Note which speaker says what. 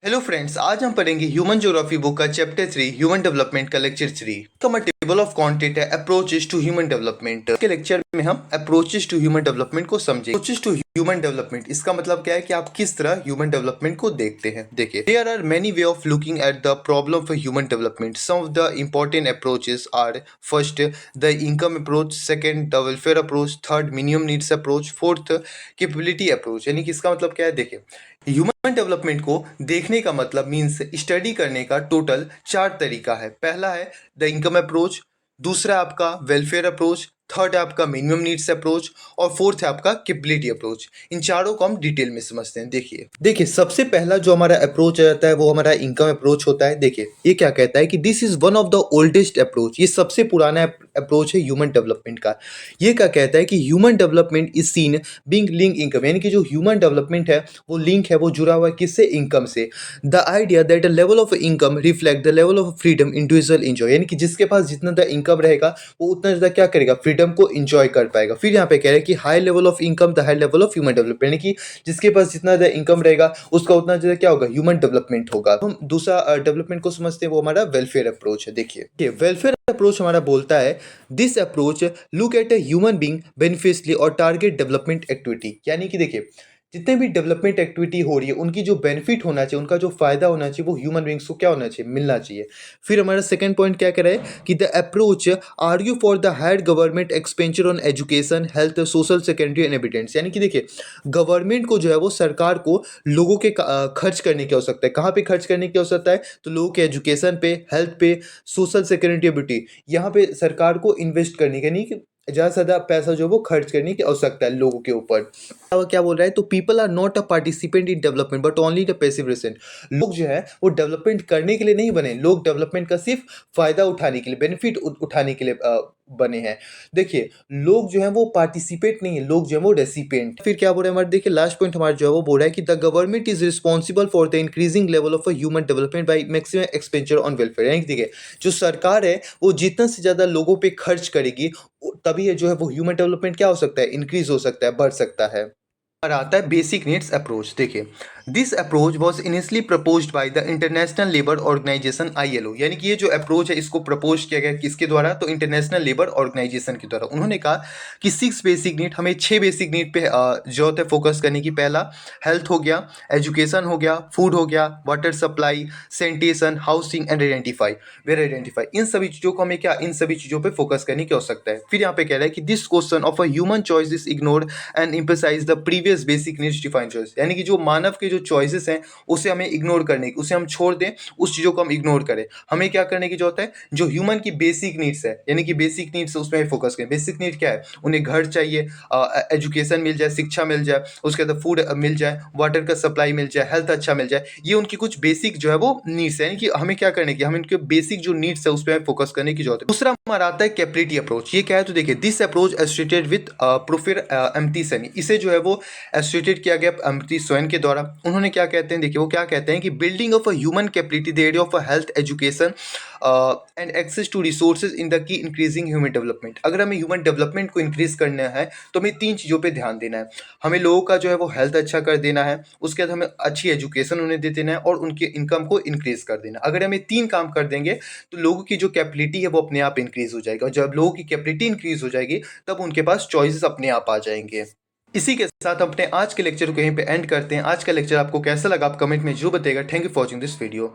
Speaker 1: Hello friends, आज हम पढ़ेंगे ह्यूमन ज्योग्राफी बुक का चैप्टर 3 ह्यूमन डेवलपमेंट का लेक्चर 3 का टेबल ऑफ कंटेंट है अप्रोचेस टू ह्यूमन डेवलपमेंट के लेक्चर में हम अप्रोचेस टू ह्यूमन डेवलपमेंट को समझेंगे। अप्रोचेस टू ह्यूमन डेवलपमेंट इसका मतलब क्या है कि आप किस तरह ह्यूमन डेवलपमेंट को देखते हैं। देखिए, there are many way of looking at the problem for human development. Some of the important approaches are first the income approach, second the welfare approach, third minimum needs approach, fourth capability approach. यानी कि इसका मतलब क्या है, देखिए human development को देखने का मतलब मीन्स स्टडी करने का टोटल 4 तरीका है। पहला है द इनकम अप्रोच, दूसरा आपका वेलफेयर अप्रोच, थर्ड है आपका मिनिमम नीड्स अप्रोच और फोर्थ है आपका कैपेबिलिटी अप्रोच। इन चारों को हम डिटेल में समझते हैं। देखिए सबसे पहला जो हमारा अप्रोच रहता है वो हमारा इनकम अप्रोच होता है। देखिए ये क्या कहता है कि this is one of the oldest approach, ये सबसे पुराना अप्रोच है ह्यूमन डेवलपमेंट का। ये क्या कहता है कि human development is seen being link income, यानी कि जो ह्यूमन डेवलपमेंट है वो लिंक है, वो जुड़ा हुआ है किससे, इनकम से। The idea that level of income reflect the level of freedom individual enjoy, यानी कि जिसके पास जितना ज़्यादा इनकम रहेगा वो उतना ज़्यादा क्या करेगा, फ्रीडम को इंजॉय कर पाएगा। फिर यहाँ पे कह रहे हैं कि high level of income the high level of human development, यानी कि जिसके पास जितना ज़्यादा इनकम रहेगा उसका उतना ज़्यादा क्या होगा, ह्यूमन डेवलपमेंट होगा। हम दूसरा डेवलपमेंट को समझते हैं, वो हमारा वेलफेयर अप्रोच है। देखिए वेलफेयर अप्रोच हमारा बोलता है this approach look at a human being beneficially और टारगेट डेवलपमेंट एक्टिविटी, यानी कि देखिए जितने भी डेवलपमेंट एक्टिविटी हो रही है उनकी जो बेनिफिट होना चाहिए, उनका जो फायदा होना चाहिए वो ह्यूमन बींग्स को क्या होना चाहिए, मिलना चाहिए। फिर हमारा सेकंड पॉइंट क्या कह रहा है कि the approach argue for the higher government expenditure on education, health, social security and evidence, यानी कि देखिए गवर्नमेंट को जो है वो सरकार को लोगों के खर्च करने की आवश्यकता है। कहाँ पे खर्च करने की आवश्यकता है, तो लोगों के एजुकेशन पे, हेल्थ पे, सोशल सिक्योरिटी एविडेंस, यहाँ पे सरकार को इन्वेस्ट करने के, नहीं कि ज़्यादा से ज़्यादा पैसा जो वो खर्च करने की आवश्यकता है लोगों के ऊपर। अब क्या बोल रहा है, तो people are not a participant in development but only the passive recipient. लोग जो है वो डेवलपमेंट करने के लिए नहीं बने, लोग डेवलपमेंट का सिर्फ फायदा उठाने के लिए, बेनिफिट उठाने के लिए बने हैं। देखिए लोग जो है वो पार्टिसिपेट नहीं है, लोग जो है वो रेसिपिएंट। फिर क्या बोल रहा है हमारे, देखिए लास्ट पॉइंट हमारा जो है वो बोल रहा है कि the government is responsible for the increasing level of human development by maximum expenditure on welfare, यानी कि देखिए जो सरकार है वो जितना से ज़्यादा लोगों पे खर्च करेगी तभी जो है वो ह्यूमन डेवलपमेंट क्या हो सकता है, इंक्रीज हो सकता है, बढ़ सकता है। और आता है बेसिक नीड्स अप्रोच। देखिए this approach was initially proposed by the international labour organisation ILO, यानी कि ये जो अप्रोच है इसको प्रपोज किया गया किसके द्वारा, तो इंटरनेशनल लेबर ऑर्गेनाइजेशन के द्वारा। उन्होंने कहा कि 6 बेसिक नीड, हमें 6 बेसिक नीड पे जरूरत है फोकस करने की। पहला हेल्थ हो गया, एजुकेशन हो गया, फूड हो गया, water supply, sanitation, housing and identify, इन सभी चीज़ों को हमें क्या, इन सभी चीज़ों पे फोकस करने की आवश्यकता है। फिर यहाँ पे कह रहा है कि this question of a human choice is ignored and emphasise the previous basic needs defined choice, यानी कि जो मानव के जो चॉइसेस हैं उसे हमें इग्नोर करने की, उसे हम छोड़ दें, उस चीज़ों को हम इग्नोर करें। हमें क्या करने की जरूरत है, जो ह्यूमन की बेसिक नीड्स है, यानी कि बेसिक नीड्स उसमें फोकस करें। बेसिक नीड क्या है, उन्हें घर चाहिए, एजुकेशन मिल जाए, शिक्षा मिल जाए, उसके बाद फूड मिल जाए, वाटर का सप्लाई मिल जाए, हेल्थ अच्छा मिल जाए, ये उनकी कुछ बेसिक जो है वो नीड्स है, यानी कि हमें क्या करने की, हमें उनके बेसिक जो नीड्स है उस पर फोकस करने की जरूरत है। दूसरा हमारा आता है कैपेबिलिटी अप्रोच। ये क्या है, तो देखिए this approach associated with professor एम्प्टी सेनी, इसे जो है वो एसोसिएटेड किया गया एम्प्टी सेनी के द्वारा। उन्होंने क्या कहते हैं, देखिए वो क्या कहते हैं कि building of a human capability the area of health, education and access to resources in the की इंक्रीजिंग ह्यूमन डेवलपमेंट। अगर हमें ह्यूमन डेवलपमेंट को इंक्रीज करना है तो हमें 3 चीज़ों पे ध्यान देना है। हमें लोगों का जो है वो हेल्थ अच्छा कर देना है, उसके बाद हमें अच्छी एजुकेशन उन्हें दे देना है और उनके इनकम को इंक्रीज कर देना। अगर हमें 3 काम कर देंगे तो लोगों की जो कैपेबिलिटी है वो अपने आप इंक्रीज हो जाएगा, और जब लोगों की कैपेबिलिटी इंक्रीज हो जाएगी तब उनके पास चॉइसेस अपने आप आ जाएंगे। इसी के साथ हम अपने आज के लेक्चर को यहीं पे एंड करते हैं। आज का लेक्चर आपको कैसा लगा आप कमेंट में जरूर बताइएगा। Thank you for watching this video.